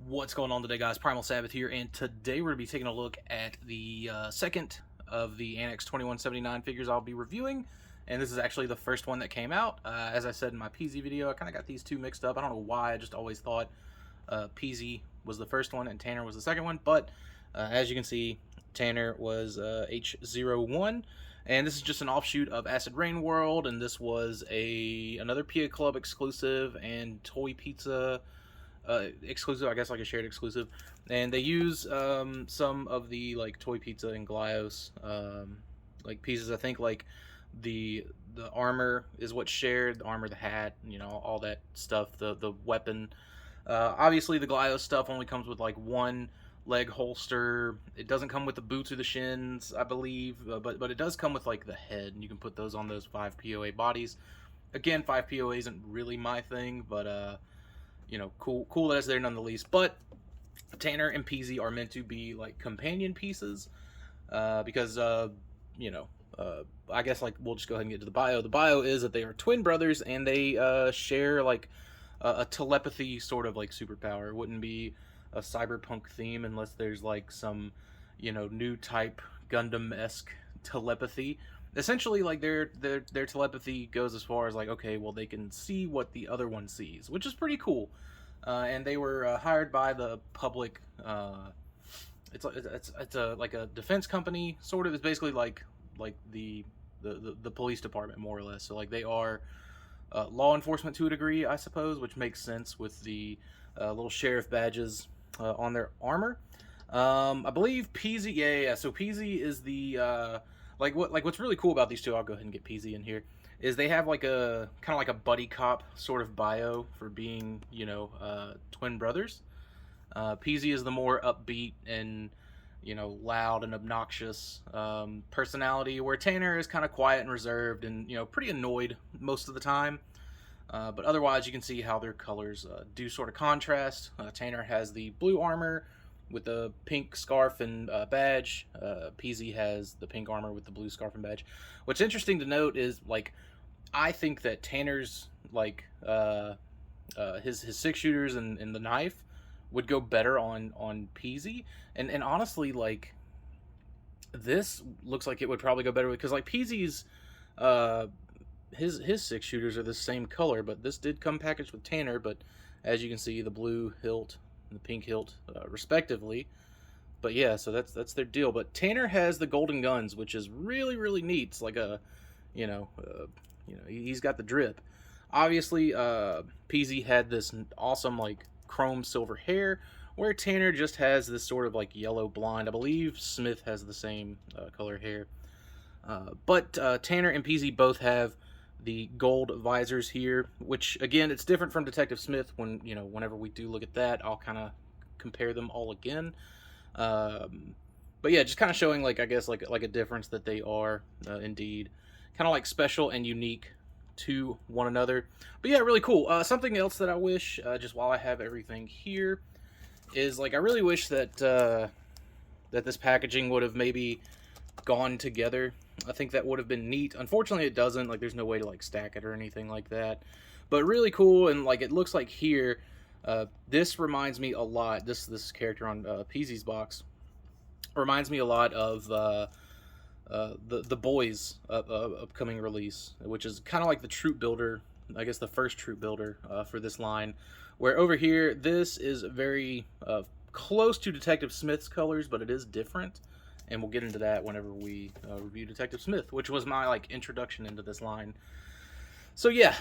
What's going on today, guys? Primal Sabbath here, and today we're going to be taking a look at the second of the Annex 2179 figures I'll be reviewing, and this is actually the first one that came out. As I said in my PZ video, I kind of got these two mixed up. I don't know why, I just always thought PZ was the first one and Tanner was the second one, but as you can see, Tanner was H01, and this is just an offshoot of Acid Rain World, and this was another Pia Club exclusive and Toy Pizza exclusive, I guess, like a shared exclusive, and they use some of the like Toy Pizza and Glyos like pieces. I think like the armor is what's shared, the armor, the hat, you know, all that stuff, the weapon. Obviously, the Glyos stuff only comes with like one leg holster. It doesn't come with the boots or the shins, I believe, but it does come with like the head, and you can put those on those 5 POA bodies. Again, 5 POA isn't really my thing, but you know, cool that it's there nonetheless. But Tanner and PZ are meant to be like companion pieces, because you know, I guess like we'll just go ahead and get to the bio. The bio is that they are twin brothers and they share like a telepathy sort of like superpower. It wouldn't be a cyberpunk theme unless there's like some, you know, new type Gundam-esque telepathy. Essentially, like their telepathy goes as far as like, okay, well, they can see what the other one sees, which is pretty cool. And they were hired by the public. It's a like a defense company, sort of. It's basically like the police department, more or less. So like they are law enforcement to a degree, I suppose, which makes sense with the little sheriff badges on their armor. I believe PZ. Yeah. So PZ is the what's really cool about these two. I'll go ahead and get PZ in here. Is they have like a kind of like a buddy cop sort of bio for being, you know, twin brothers. PZ is the more upbeat and, you know, loud and obnoxious personality, where Tanner is kind of quiet and reserved and, you know, pretty annoyed most of the time. But otherwise, you can see how their colors do sort of contrast. Tanner has the blue armor with the pink scarf and badge. PZ has the pink armor with the blue scarf and badge. What's interesting to note is, like, I think that Tanner's, like, his 6-shooters and the knife would go better on PZ. And honestly, like, this looks like it would probably go better because, like, PZ's his 6-shooters are the same color, but this did come packaged with Tanner. But as you can see, the blue hilt and the pink hilt, respectively. But yeah, so that's their deal. But Tanner has the golden guns, which is really neat. It's like a, you know, he's got the drip. Obviously, PZ had this awesome like chrome silver hair, where Tanner just has this sort of like yellow blonde. I believe Smith has the same color hair. But Tanner and PZ both have the gold visors here, which again, it's different from Detective Smith. When, you know, whenever we do look at that, I'll kind of compare them all again. But yeah, just kind of showing, like, I guess like a difference that they are indeed kind of like special and unique to one another. But yeah, really cool. Something else that I wish, just while I have everything here, is like I really wish that that this packaging would have maybe gone together. I think that would have been neat. Unfortunately, it doesn't. Like, there's no way to like stack it or anything like that. But really cool, and like it looks like here, this reminds me a lot. This character on PZ's box reminds me a lot of the Boys upcoming release, which is kind of like the troop builder. I guess the first troop builder for this line. Where over here, this is very close to Detective Smith's colors, but it is different. And we'll get into that whenever we review Detective Smith, which was my like introduction into this line. So yeah,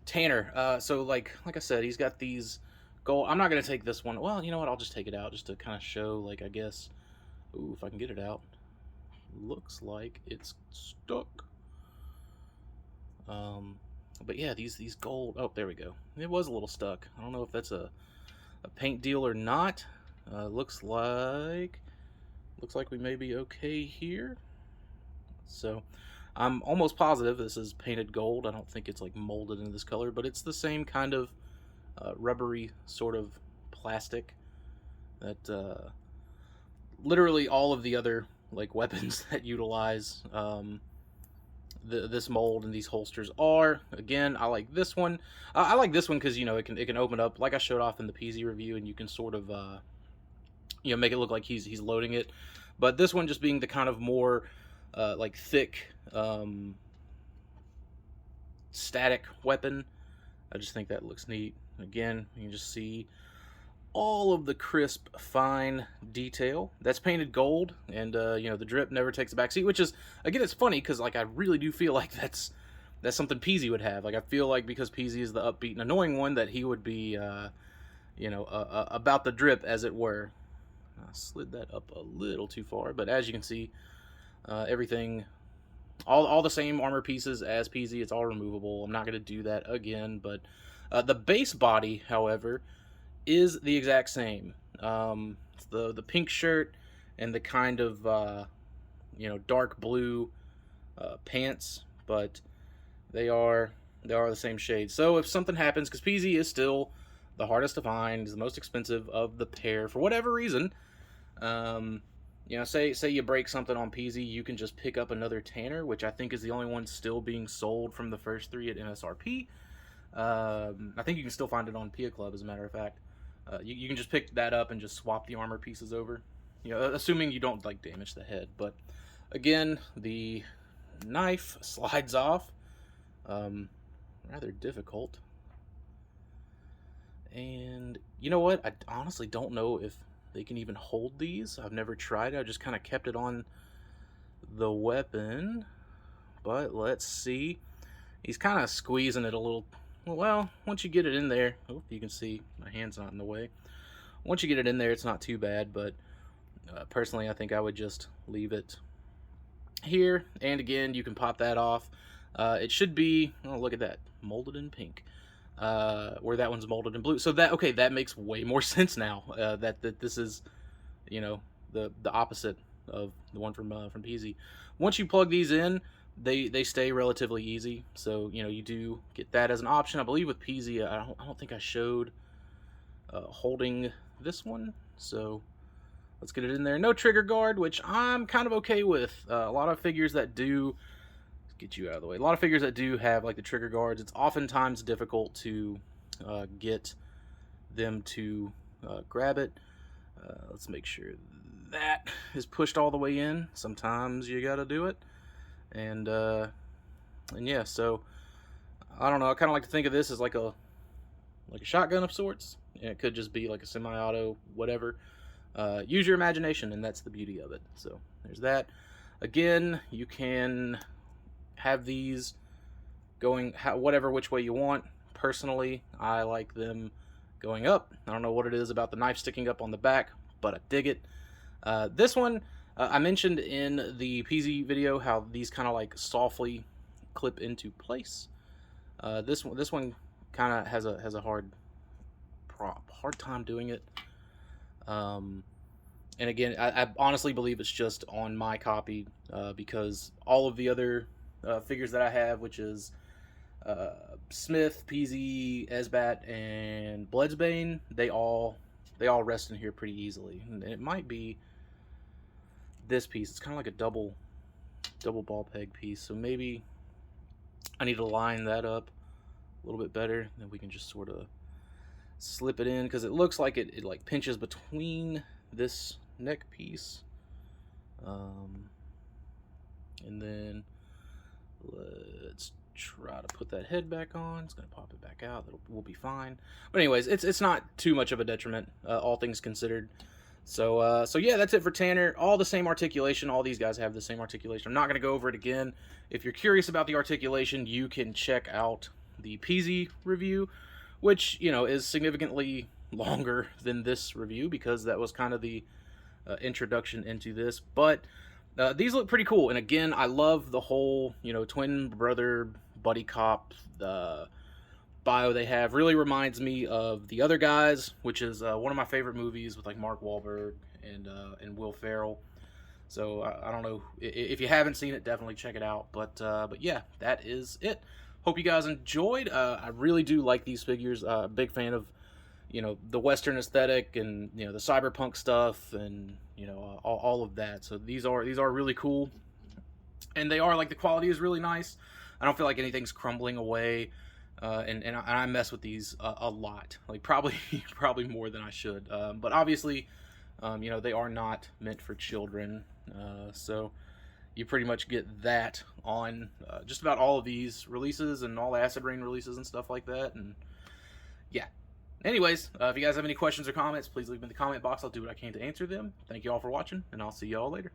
Tanner. So like I said, he's got these gold. I'm not gonna take this one. Well, you know what? I'll just take it out just to kind of show, like, I guess. Ooh, if I can get it out. Looks like it's stuck. But yeah, these gold. Oh, there we go. It was a little stuck. I don't know if that's a paint deal or not. Looks like we may be okay here. So I'm almost positive this is painted gold. I don't think it's like molded into this color, but it's the same kind of rubbery sort of plastic that literally all of the other like weapons that utilize this mold and these holsters are. Again, I like this one. I like this one because, you know, it can open up like I showed off in the PZ review, and you can sort of you know, make it look like he's loading it. But this one just being the kind of more like thick static weapon, I just think that looks neat. Again, you can just see all of the crisp, fine detail. That's painted gold, and you know, the drip never takes a backseat, which is, again, it's funny because, like, I really do feel like that's something Peasy would have. Like, I feel like because Peasy is the upbeat and annoying one, that he would be, you know, about the drip, as it were. I slid that up a little too far, but as you can see, everything, all the same armor pieces as Peasy. It's all removable. I'm not going to do that again, but the base body, however, is the exact same. The pink shirt and the kind of you know, dark blue pants, but they are the same shade. So if something happens, because Peasy is still the hardest to find, is the most expensive of the pair for whatever reason. You know, say you break something on Peasy, you can just pick up another Tanner, which I think is the only one still being sold from the first 3 at MSRP. I think you can still find it on Pia Club, as a matter of fact. You can just pick that up and just swap the armor pieces over, you know, assuming you don't, like, damage the head. But again, the knife slides off, rather difficult. And you know what? I honestly don't know if they can even hold these. I've never tried it. I just kind of kept it on the weapon. But let's see. He's kind of squeezing it a little. Well, once you get it in there, oh, you can see my hand's not in the way. Once you get it in there, it's not too bad, but personally, I think I would just leave it here. And again, you can pop that off. It should be, oh, look at that, molded in pink, where that one's molded in blue. So that, okay, that makes way more sense now, that this is, you know, the opposite of the one from Peasy. Once you plug these in, they stay relatively easy, so, you know, you do get that as an option. I believe with Peasy, I don't think I showed holding this one, so let's get it in there. No trigger guard, which I'm kind of okay with. A lot of figures that do, let's get you out of the way, a lot of figures that do have, like, the trigger guards, it's oftentimes difficult to get them to grab it. Let's make sure that is pushed all the way in. Sometimes you gotta do it. And yeah, so I don't know. I kind of like to think of this as like a shotgun of sorts. And it could just be like a semi-auto, whatever. Use your imagination, and that's the beauty of it. So there's that. Again, you can have these going whatever which way you want. Personally, I like them going up. I don't know what it is about the knife sticking up on the back, but I dig it. This one, I mentioned in the PZ video how these kind of like softly clip into place. This one kind of has a hard time doing it. And again, I honestly believe it's just on my copy, because all of the other figures that I have, which is Smith, PZ, Esbat, and Bloodsbane, they all rest in here pretty easily. And it might be this piece. It's kind of like a double ball peg piece, so maybe I need to line that up a little bit better. Then we can just sort of slip it in, because it looks like it like pinches between this neck piece, and then let's try to put that head back on. It's gonna pop it back out. We'll be fine. But anyways, it's not too much of a detriment, all things considered. So yeah, that's it for Tanner. All the same articulation. All these guys have the same articulation. I'm not going to go over it again. If you're curious about the articulation, you can check out the PZ review, which, you know, is significantly longer than this review, because that was kind of the introduction into this. But these look pretty cool. And again, I love the whole, you know, twin brother buddy cop bio they have. Really reminds me of The Other Guys, which is one of my favorite movies with, like, Mark Wahlberg and Will Ferrell. So I don't know, if you haven't seen it, definitely check it out. But yeah, that is it. Hope you guys enjoyed. I really do like these figures. Big fan of, you know, the Western aesthetic and, you know, the cyberpunk stuff, and, you know, all of that. So these are really cool. and they are like, the quality is really nice. I don't feel like anything's crumbling away. And I mess with these a lot, like probably probably more than I should. But obviously, you know, they are not meant for children, so you pretty much get that on just about all of these releases and all Acid Rain releases and stuff like that. And yeah. Anyways, if you guys have any questions or comments, please leave them in the comment box. I'll do what I can to answer them. Thank you all for watching, and I'll see you all later.